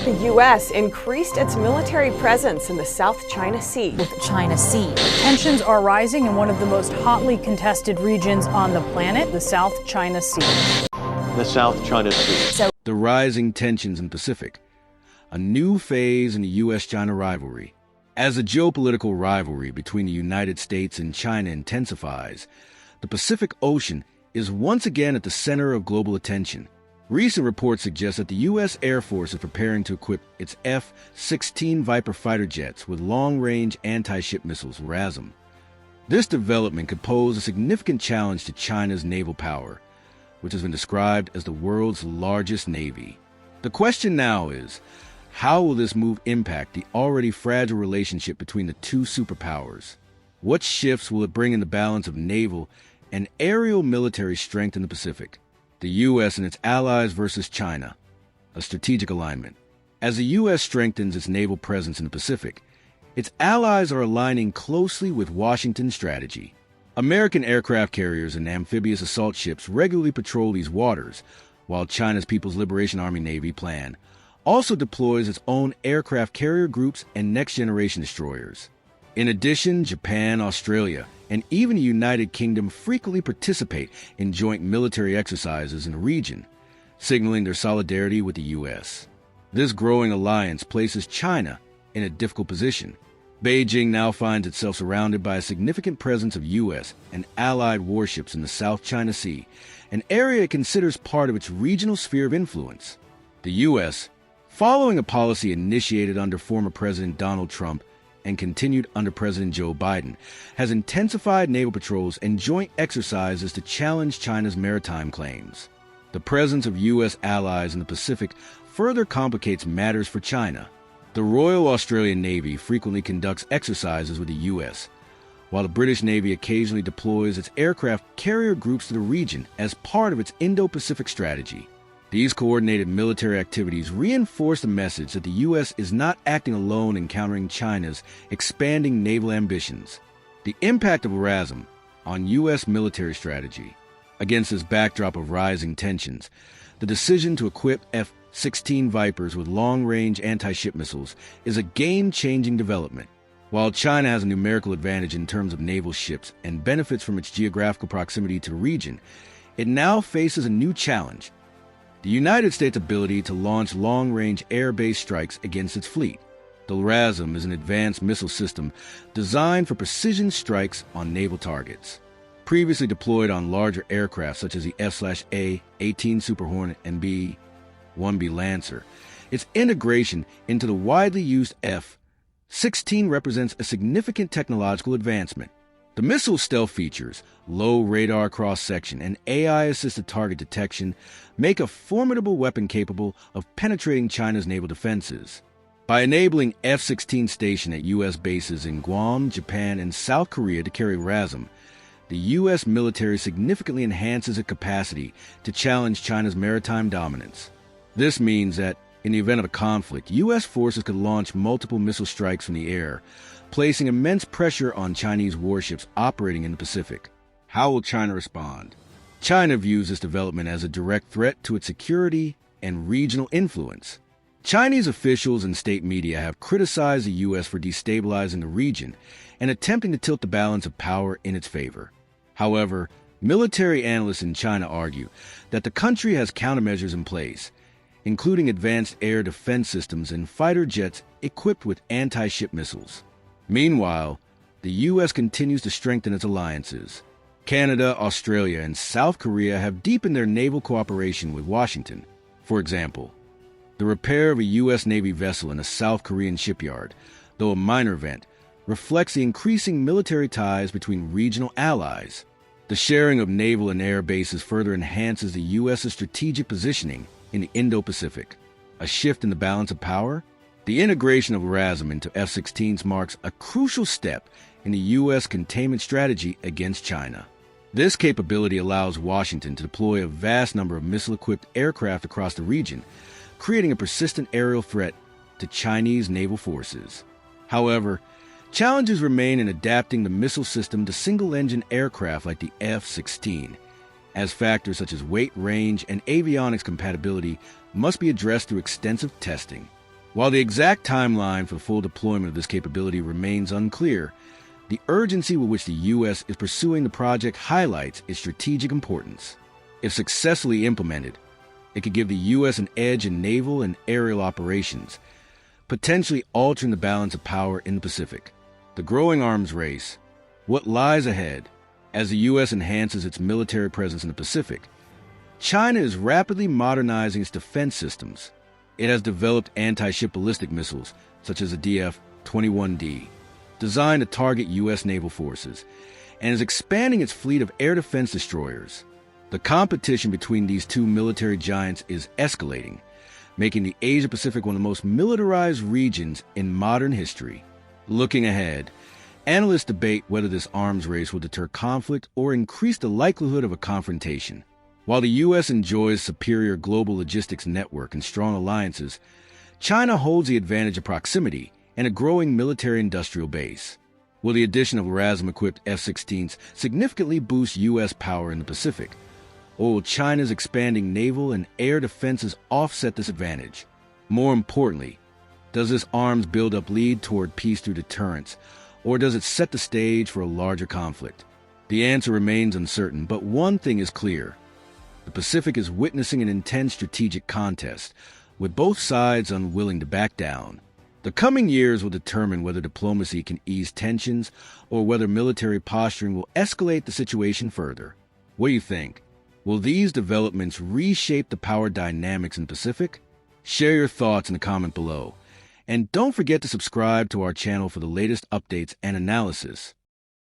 The U.S. increased its military presence in the South China Sea. Tensions are rising in one of the most hotly contested regions on the planet, the South China Sea. The South China Sea. The rising tensions in the Pacific, a new phase in the U.S.-China rivalry. As the geopolitical rivalry between the United States and China intensifies, the Pacific Ocean is once again at the center of global attention. Recent reports suggest that the U.S. Air Force is preparing to equip its F-16 Viper fighter jets with long-range anti-ship missiles, RASM. This development could pose a significant challenge to China's naval power, which has been described as the world's largest navy. The question now is, how will this move impact the already fragile relationship between the two superpowers? What shifts will it bring in the balance of naval and aerial military strength in the Pacific? The U.S. and its allies versus China, a strategic alignment. As the U.S. strengthens its naval presence in the Pacific, its allies are aligning closely with Washington's strategy. American aircraft carriers and amphibious assault ships regularly patrol these waters, while China's People's Liberation Army Navy plan also deploys its own aircraft carrier groups and next-generation destroyers. In addition, Japan, Australia, and even the United Kingdom frequently participate in joint military exercises in the region, signaling their solidarity with the U.S. This growing alliance places China in a difficult position. Beijing now finds itself surrounded by a significant presence of U.S. and allied warships in the South China Sea, an area it considers part of its regional sphere of influence. The U.S., following a policy initiated under former President Donald Trump and continued under President Joe Biden, has intensified naval patrols and joint exercises to challenge China's maritime claims. The presence of U.S. allies in the Pacific further complicates matters for China. The Royal Australian Navy frequently conducts exercises with the U.S., while the British Navy occasionally deploys its aircraft carrier groups to the region as part of its Indo-Pacific strategy. These coordinated military activities reinforce the message that the U.S. is not acting alone in countering China's expanding naval ambitions. The impact of RASM on U.S. military strategy. Against this backdrop of rising tensions, the decision to equip F-16 Vipers with long-range anti-ship missiles is a game-changing development. While China has a numerical advantage in terms of naval ships and benefits from its geographical proximity to the region, it now faces a new challenge: the United States' ability to launch long-range air-based strikes against its fleet. The RASM is an advanced missile system designed for precision strikes on naval targets. Previously deployed on larger aircraft such as the F/A-18 Super Hornet and B-1B Lancer, its integration into the widely used F-16 represents a significant technological advancement. The missile's stealth features, low radar cross-section, and AI-assisted target detection make a formidable weapon capable of penetrating China's naval defenses. By enabling F-16 stationed at U.S. bases in Guam, Japan, and South Korea to carry RASM, the U.S. military significantly enhances its capacity to challenge China's maritime dominance. This means that, in the event of a conflict, U.S. forces could launch multiple missile strikes from the air, placing immense pressure on Chinese warships operating in the Pacific. How will China respond? China views this development as a direct threat to its security and regional influence. Chinese officials and state media have criticized the U.S. for destabilizing the region and attempting to tilt the balance of power in its favor. However, military analysts in China argue that the country has countermeasures in place, including advanced air defense systems and fighter jets equipped with anti-ship missiles. Meanwhile, the U.S. continues to strengthen its alliances. Canada, Australia, and South Korea have deepened their naval cooperation with Washington. For example, the repair of a U.S. Navy vessel in a South Korean shipyard, though a minor event, reflects the increasing military ties between regional allies. The sharing of naval and air bases further enhances the U.S.'s strategic positioning in the Indo-Pacific. A shift in the balance of power? The integration of RASM into F-16s marks a crucial step in the U.S. containment strategy against China. This capability allows Washington to deploy a vast number of missile-equipped aircraft across the region, creating a persistent aerial threat to Chinese naval forces. However, challenges remain in adapting the missile system to single-engine aircraft like the F-16, as factors such as weight, range, and avionics compatibility must be addressed through extensive testing. While the exact timeline for the full deployment of this capability remains unclear, the urgency with which the U.S. is pursuing the project highlights its strategic importance. If successfully implemented, it could give the U.S. an edge in naval and aerial operations, potentially altering the balance of power in the Pacific. The growing arms race, what lies ahead as the U.S. enhances its military presence in the Pacific. China is rapidly modernizing its defense systems. It has developed anti-ship ballistic missiles, such as the DF-21D, designed to target U.S. naval forces, and is expanding its fleet of air defense destroyers. The competition between these two military giants is escalating, making the Asia-Pacific one of the most militarized regions in modern history. Looking ahead, analysts debate whether this arms race will deter conflict or increase the likelihood of a confrontation. While the U.S. enjoys superior global logistics network and strong alliances, China holds the advantage of proximity and a growing military-industrial base. Will the addition of LRASM-equipped F-16s significantly boost U.S. power in the Pacific? Or will China's expanding naval and air defenses offset this advantage? More importantly, does this arms buildup lead toward peace through deterrence, or does it set the stage for a larger conflict? The answer remains uncertain, but one thing is clear. The Pacific is witnessing an intense strategic contest, with both sides unwilling to back down. The coming years will determine whether diplomacy can ease tensions or whether military posturing will escalate the situation further. What do you think? Will these developments reshape the power dynamics in the Pacific? Share your thoughts in the comment below. And don't forget to subscribe to our channel for the latest updates and analysis.